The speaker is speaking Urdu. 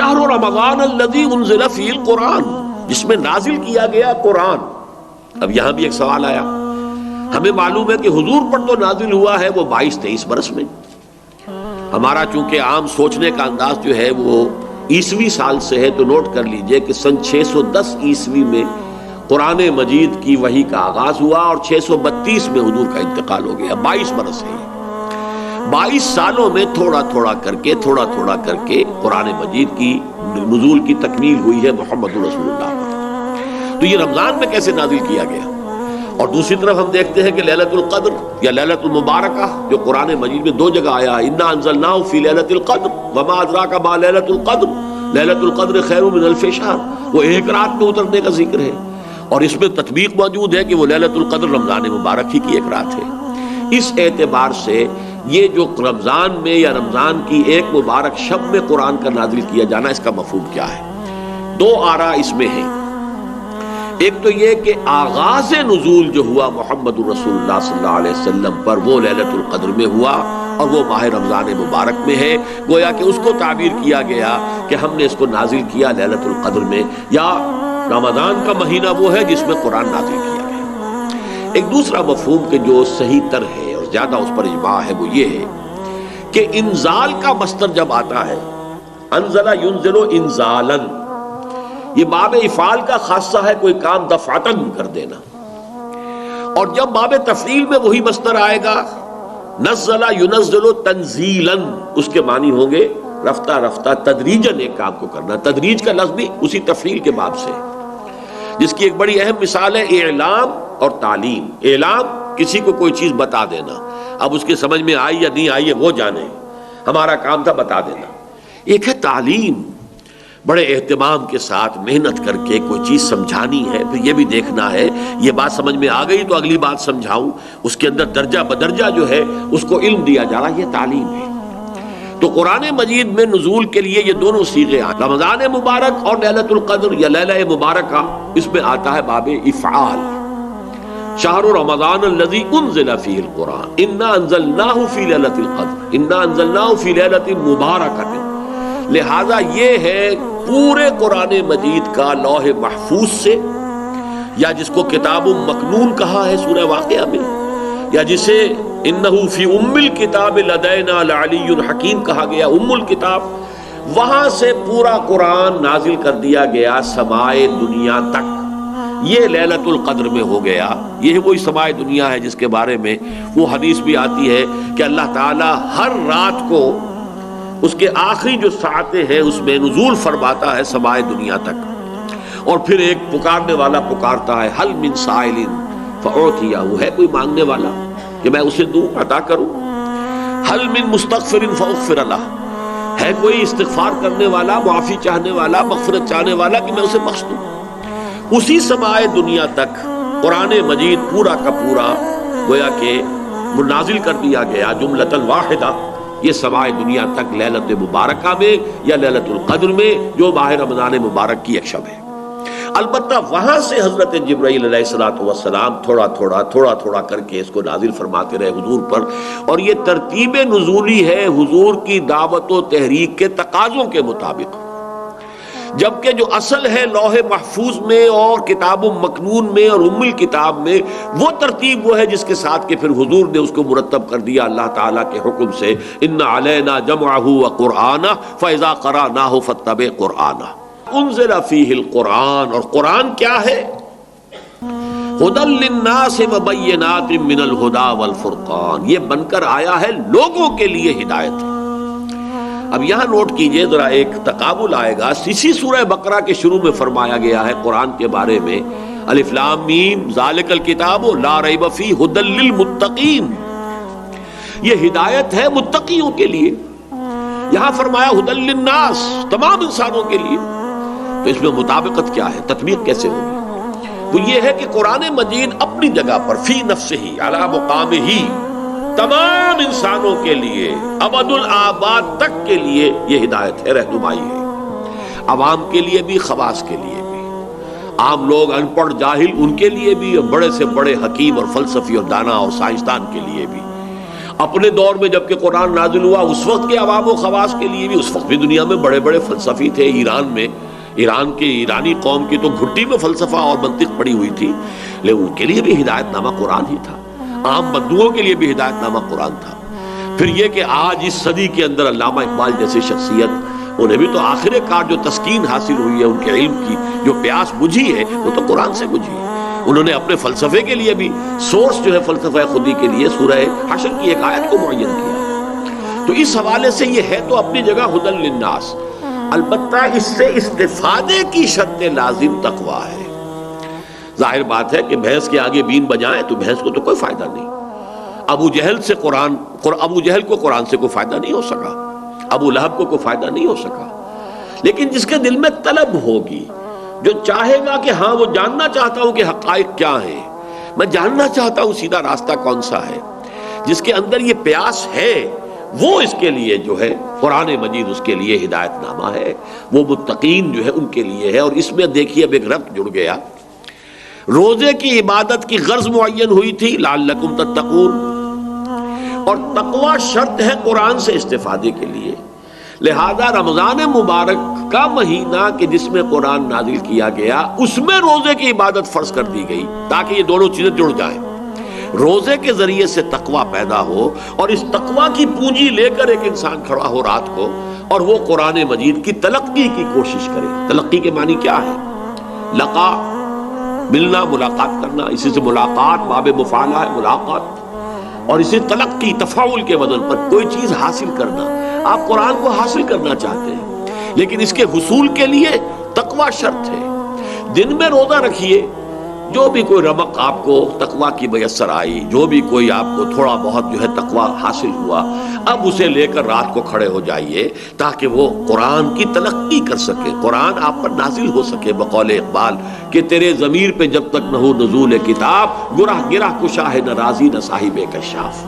شہر رمضان الذی انزل فیہ القرآن، جس میں نازل کیا گیا قرآن۔ اب یہاں بھی ایک سوال آیا، ہمیں معلوم ہے کہ حضور پر تو نازل ہوا ہے وہ 22-23 برس میں، ہمارا چونکہ عام سوچنے کا انداز جو ہے وہ عیسوی سال سے ہے، تو نوٹ کر لیجئے کہ سن 610 عیسوی میں قرآن مجید کی وحی کا آغاز ہوا اور 632 میں حضور کا انتقال ہو گیا، 22 برس ہے۔ 22 سالوں میں تھوڑا تھوڑا کر کے قرآن مجید کی نزول کی تکمیل ہوئی ہے محمد رسول اللہ پر۔ تو یہ رمضان میں کیسے نازل کیا گیا؟ اور دوسری طرف ہم دیکھتے ہیں کہ لیلۃ القدر یا لیلۃ المبارکہ جو قرآن مجید میں 2 جگہ آیا ہے، انا انزلناہ فی لیلۃ القدر وما ادراک ما لیلۃ القدر، لیلۃ القدر خیر من الف شہر، وہ ایک رات میں اترنے کا ذکر ہے، اور اس میں تطبیق موجود ہے کہ وہ لیلۃ القدر رمضان مبارک ہی کی ایک رات ہے۔ اس اعتبار سے یہ جو رمضان میں یا رمضان کی ایک مبارک شب میں قرآن کا نازل کیا جانا، اس کا مفہوم کیا ہے؟ 2 آراء اس میں ہیں۔ ایک تو یہ کہ آغاز نزول جو ہوا محمد رسول اللہ صلی اللہ علیہ وسلم پر وہ لیلۃ القدر میں ہوا اور وہ ماہ رمضان مبارک میں ہے، گویا کہ اس کو تعبیر کیا گیا کہ ہم نے اس کو نازل کیا لیلۃ القدر میں، یا رمضان کا مہینہ وہ ہے جس میں قرآن نازل کیا گیا۔ ایک دوسرا مفہوم کہ جو صحیح تر ہے اور زیادہ اس پر اجماع ہے وہ یہ ہے کہ انزال کا مصدر جب آتا ہے، انزل ینزل انزالا، یہ باب افعال کا خاصہ ہے، کوئی کام دفعتاً کر دینا، اور جب باب تفعیل میں وہی مصدر آئے گا نزل ینزل تنزیلا، اس کے معنی ہوں گے رفتہ رفتہ تدریجاً ایک کام کو کرنا۔ تدریج کا لفظ بھی اسی تفعیل کے باب سے، جس کی ایک بڑی اہم مثال ہے اعلام اور تعلیم۔ اعلام، کسی کو کوئی چیز بتا دینا، اب اس کے سمجھ میں آئی یا نہیں آئی ہے وہ جانے، ہمارا کام تھا بتا دینا۔ ایک ہے تعلیم، بڑے اہتمام کے ساتھ محنت کر کے کوئی چیز سمجھانی ہے، پھر یہ بھی دیکھنا ہے یہ بات سمجھ میں آ گئی تو اگلی بات سمجھاؤں، اس کے اندر درجہ بدرجہ جو ہے اس کو علم دیا جا رہا، یہ تعلیم ہے۔ تو قرآن مجید میں نزول کے لیے یہ دونوں صیغے آئے، رمضان مبارک اور لیلۃ القدر یا لیلہ مبارکہ، اس میں آتا ہے باب افعال، شہر رمضان الذی انزل فیہ القرآن انا انزلناہ فی لیلۃ القدر انا انزلناہ فی لیلۃ مبارکۃ۔ لہذا یہ ہے پورے قرآن مجید کا لوح محفوظ سے، یا جس کو کتاب مکنون کہا ہے سورہ واقعہ میں، یا جسے انہ فی ام الکتاب لدینا لعلی حکیم کہا گیا، ام الکتاب، وہاں سے پورا قرآن نازل کر دیا گیا سمائے دنیا تک۔ یہ لیلۃ القدر میں ہو گیا، یہ وہی سمائے دنیا ہے جس کے بارے میں وہ حدیث بھی آتی ہے کہ اللہ تعالی ہر رات کو اس کے آخری جو ساعتیں ہیں اس میں نزول فرماتا ہے سمائے دنیا تک، اور پھر ایک پکارنے والا پکارتا ہے حل من سائل فاعطیہ، ہے کوئی مانگنے والا کہ میں اسے دوں، عطا کروں، حل من مستغفر فاغفر لہ، ہے کوئی استغفار کرنے والا، معافی چاہنے والا، مغفرت چاہنے والا کہ میں اسے بخش دوں۔ اسی سمائے دنیا تک قرآن مجید پورا کا پورا گویا کہ نازل کر دیا گیا جملۃ واحدہ، یہ سمائے دنیا تک لیلۃ مبارکہ میں یا لیلۃ القدر میں جو ماہ رمضان مبارک کی ایک شب ہے۔ البتہ وہاں سے حضرت جبرائیل علیہ الصلوۃ والسلام تھوڑا تھوڑا کر کے اس کو نازل فرماتے رہے حضور پر، اور یہ ترتیب نزولی ہے حضور کی دعوت و تحریک کے تقاضوں کے مطابق، جبکہ جو اصل ہے لوح محفوظ میں اور کتاب مکنون میں اور ام الکتاب میں، وہ ترتیب وہ ہے جس کے ساتھ کہ پھر حضور نے اس کو مرتب کر دیا اللہ تعالیٰ کے حکم سے، ان علینا جمعہ وقرآنہ فاذا قرأناہ فاتبع قرآنہ۔ انزل فیہ القرآن، اور قرآن کیا ہے؟ ھدی للناس وبینات من الھدی والفرقان، یہ بن کر آیا ہے لوگوں کے لیے ہدایت۔ اب یہاں نوٹ کیجئے ذرا، ایک تقابل آئے گا، اسی سورہ بقرہ کے شروع میں فرمایا گیا ہے قرآن کے بارے میں، الف لام میم ذالک الکتاب لا ریب فیہ ھدی للمتقین، یہ ہدایت ہے متقیوں کے لیے۔ یہاں فرمایا ھدی للناس، تمام انسانوں کے لیے، تو اس میں مطابقت کیا ہے، تطبیق کیسے ہوگی؟ وہ یہ ہے کہ قرآن مجید اپنی جگہ پر فی نفسہ ہی علی مقامہ ہی تمام انسانوں کے لیے ابد الآباد تک کے لیے یہ ہدایت ہے، رہنمائی ہے، عوام کے لیے بھی، خواص کے لیے بھی، عام لوگ ان پڑھ جاہل ان کے لیے بھی، اور بڑے سے بڑے حکیم اور فلسفی اور دانا اور سائنسدان کے لیے بھی، اپنے دور میں جب کہ قرآن نازل ہوا اس وقت کے عوام و خواص کے لیے بھی، اس وقت بھی دنیا میں بڑے بڑے فلسفی تھے. ایران کے ایرانی قوم کی تو گھٹی میں فلسفہ اور منطق پڑی ہوئی تھی، لیکن ان کے لیے بھی ہدایت نامہ قرآن ہی تھا. عام بدوؤں کے لیے بھی ہدایت نامہ قرآن تھا. پھر یہ کہ آج اس صدی کے اندر علامہ اقبال جیسی شخصیت، انہیں بھی تو آخر کار جو تسکین حاصل ہوئی ہے، ان کے علم کی جو پیاس بجھی ہے، وہ تو قرآن سے بجھی ہے. انہوں نے اپنے فلسفے کے لیے بھی سورس جو ہے فلسفہ خودی کے لیے سورہ حشر کی ایک آیت کو معین کیا. تو اس حوالے سے یہ ہے تو اپنی جگہ ہدی للناس، البتہ اس سے استفادے کی شرط لازم تقویٰ ہے. ظاہر بات ہے کہ بھینس کے آگے بین بجائیں تو بھینس کو تو کوئی فائدہ نہیں. ابو جہل کو قرآن سے کوئی فائدہ نہیں ہو سکا، ابو لہب کو کوئی فائدہ نہیں ہو سکا. لیکن جس کے دل میں طلب ہوگی، جو چاہے گا کہ ہاں وہ جاننا چاہتا ہوں کہ حقائق کیا ہیں، میں جاننا چاہتا ہوں سیدھا راستہ کون سا ہے، جس کے اندر یہ پیاس ہے، وہ اس کے لیے جو ہے قرآن مجید اس کے لیے ہدایت نامہ ہے. وہ متقین جو ہے ان کے لیے ہے. اور اس میں دیکھیے اب ایک ربط جڑ گیا. روزے کی عبادت کی غرض معین ہوئی تھی لعلکم تتقون، اور تقوی شرط ہے قرآن سے استفادے کے لیے. لہذا رمضان مبارک کا مہینہ کہ جس میں قرآن نازل کیا گیا، اس میں روزے کی عبادت فرض کر دی گئی تاکہ یہ دونوں چیزیں جڑ جائیں. روزے کے ذریعے سے تقوی پیدا ہو، اور اس تقوی کی پونجی لے کر ایک انسان کھڑا ہو رات کو اور وہ قرآن مجید کی تلقی کی کوشش کرے. تلقی کے معنی کیا ہے؟ لقا، ملنا، ملاقات کرنا. اسی سے ملاقات باب مفعلہ ہے، ملاقات. اور اسی تلقی تفاعل کے وزن پر کوئی چیز حاصل کرنا. آپ قرآن کو حاصل کرنا چاہتے ہیں، لیکن اس کے حصول کے لیے تقوی شرط ہے. دن میں روزہ رکھیے، جو بھی کوئی رمق آپ کو تقوی کی میسر آئی، جو بھی کوئی آپ کو تھوڑا بہت جو ہے تقوی حاصل ہوا، اب اسے لے کر رات کو کھڑے ہو جائیے تاکہ وہ قرآن کی تلقی کر سکے، قرآن آپ پر نازل ہو سکے. بقول اقبال کہ تیرے ضمیر پہ جب تک نہ ہو نزول کتاب، گرہ گرہ کشا ہے نہ راضی نہ صاحب کشاف.